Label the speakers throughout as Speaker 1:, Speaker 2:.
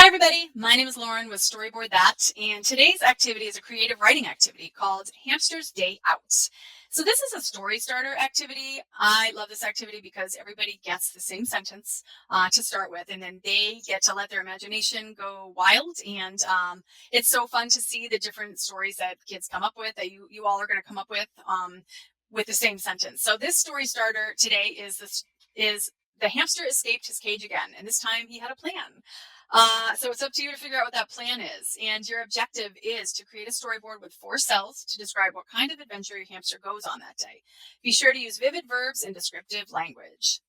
Speaker 1: Hi everybody, my name is Lauren with Storyboard That, and today's activity is a creative writing activity called Hamster's Day Out. So this is a story starter activity. I love this activity because everybody gets the same sentence to start with, and then they get to let their imagination go wild. And it's so fun to see the different stories that kids come up with, that you all are going to come up with the same sentence. So this story starter today is the hamster escaped his cage again, and this time he had a plan. So it's up to you to figure out what that plan is. And your objective is to create a storyboard with 4 cells to describe what kind of adventure your hamster goes on that day. Be sure to use vivid verbs and descriptive language.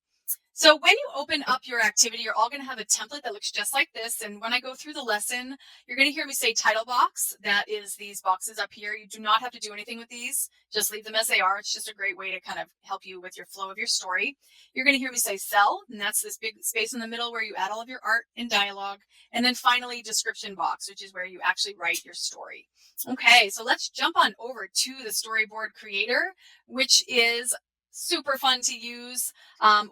Speaker 1: So when you open up your activity, you're all going to have a template that looks just like this. And when I go through the lesson, you're going to hear me say title box. That is these boxes up here. You do not have to do anything with these. Just leave them as they are. It's just a great way to kind of help you with your flow of your story. You're going to hear me say cell, and that's this big space in the middle where you add all of your art and dialogue. And then finally, description box, which is where you actually write your story. Okay, so let's jump on over to the Storyboard Creator, which is super fun to use.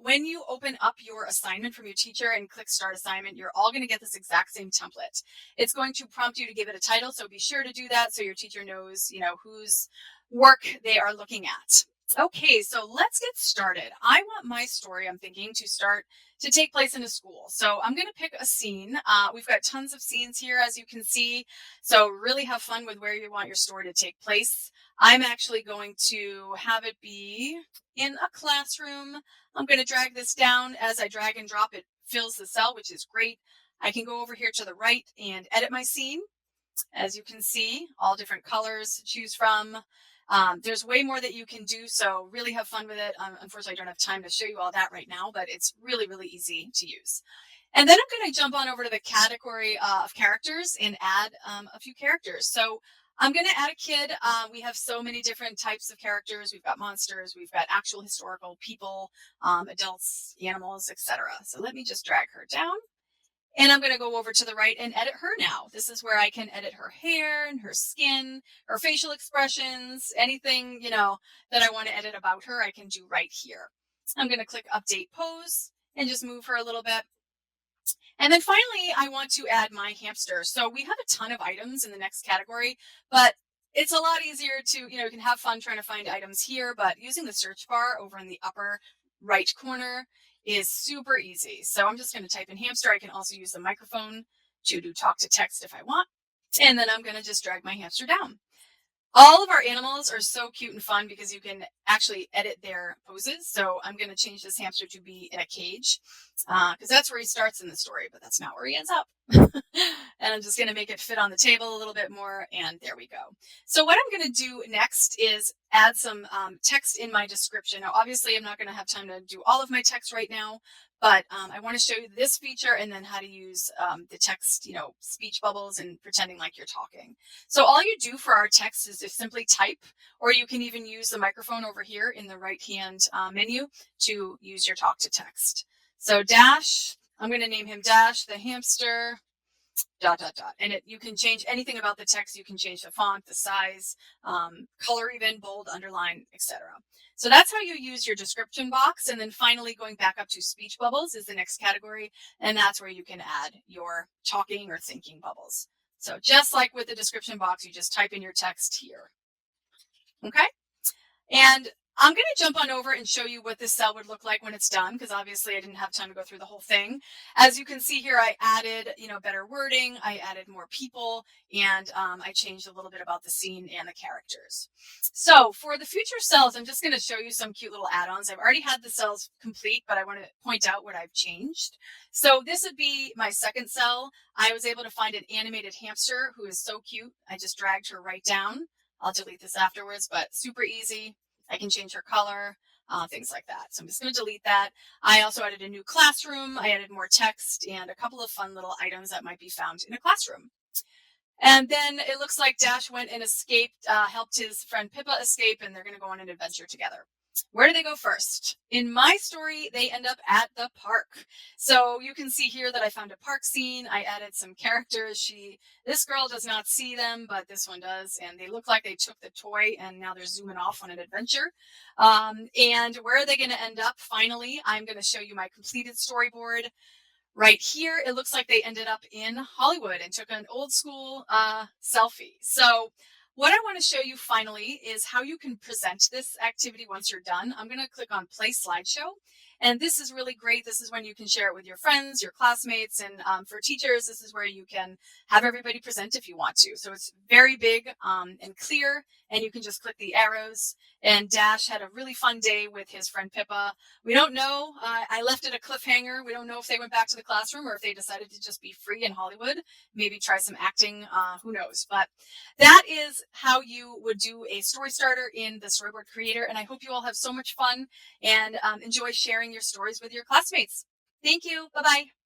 Speaker 1: When you open up your assignment from your teacher and click start assignment, you're all going to get this exact same template. It's going to prompt you to give it a title, so be sure to do that so your teacher knows, whose work they are looking at. Okay, so let's get started. I want my story, I'm thinking, to take place in a school. So I'm going to pick a scene. We've got tons of scenes here, as you can see. So really have fun with where you want your story to take place. I'm actually going to have it be in a classroom. I'm going to drag this down. As I drag and drop, it fills the cell, which is great. I can go over here to the right and edit my scene. As you can see, all different colors to choose from. There's way more that you can do, so really have fun with it. Unfortunately, I don't have time to show you all that right now, but it's really, really easy to use. And then I'm going to jump on over to the category of characters and add a few characters. So I'm going to add a kid. We have so many different types of characters. We've got monsters, we've got actual historical people, adults, animals, etc. So let me just drag her down. And I'm going to go over to the right and edit her now. This is where I can edit her hair and her skin, her facial expressions, anything, that I want to edit about her, I can do right here. I'm going to click update pose and just move her a little bit. And then finally, I want to add my hamster. So we have a ton of items in the next category, but it's a lot easier to, you can have fun trying to find items here, but using the search bar over in the upper right corner is super easy. So I'm just going to type in hamster. I can also use the microphone to do talk to text if I want. And then I'm going to just drag my hamster down. All of our animals are so cute and fun because you can actually edit their poses. So I'm going to change this hamster to be in a cage because that's where he starts in the story, but that's not where he ends up. And I'm just going to make it fit on the table a little bit more. And there we go. So what I'm going to do next is add some text in my description. Now, obviously, I'm not going to have time to do all of my text right now, but I want to show you this feature and then how to use the text, speech bubbles and pretending like you're talking. So all you do for our text is just simply type, or you can even use the microphone over here in the right-hand menu to use your talk to text. So Dash, I'm going to name him Dash, the hamster, ... And you can change anything about the text. You can change the font, the size, color even, bold, underline, etc. So that's how you use your description box. And then finally going back up to speech bubbles is the next category. And that's where you can add your talking or thinking bubbles. So just like with the description box, you just type in your text here. Okay. And I'm going to jump on over and show you what this cell would look like when it's done, because obviously I didn't have time to go through the whole thing. As you can see here, I added, better wording. I added more people, and I changed a little bit about the scene and the characters. So for the future cells, I'm just going to show you some cute little add-ons. I've already had the cells complete, but I want to point out what I've changed. So this would be my second cell. I was able to find an animated hamster who is so cute. I just dragged her right down. I'll delete this afterwards, but super easy. I can change her color, things like that. So I'm just going to delete that. I also added a new classroom. I added more text and a couple of fun little items that might be found in a classroom. And then it looks like Dash went and escaped, helped his friend Pippa escape, and they're going to go on an adventure together. Where do they go first? In my story, they end up at the park. So you can see here that I found a park scene. I added some characters. This girl does not see them, but this one does. And they look like they took the toy and now they're zooming off on an adventure. And where are they going to end up? Finally, I'm going to show you my completed storyboard. Right here, it looks like they ended up in Hollywood and took an old school selfie. So, what I want to show you finally is how you can present this activity once you're done. I'm going to click on Play Slideshow. And this is really great. This is when you can share it with your friends, your classmates, and for teachers, this is where you can have everybody present if you want to. So it's very big and clear, and you can just click the arrows. And Dash had a really fun day with his friend Pippa. We don't know. I left it a cliffhanger. We don't know if they went back to the classroom or if they decided to just be free in Hollywood, maybe try some acting. Who knows? But that is how you would do a story starter in the Storyboard Creator. And I hope you all have so much fun and enjoy sharing your stories with your classmates. Thank you. Bye bye.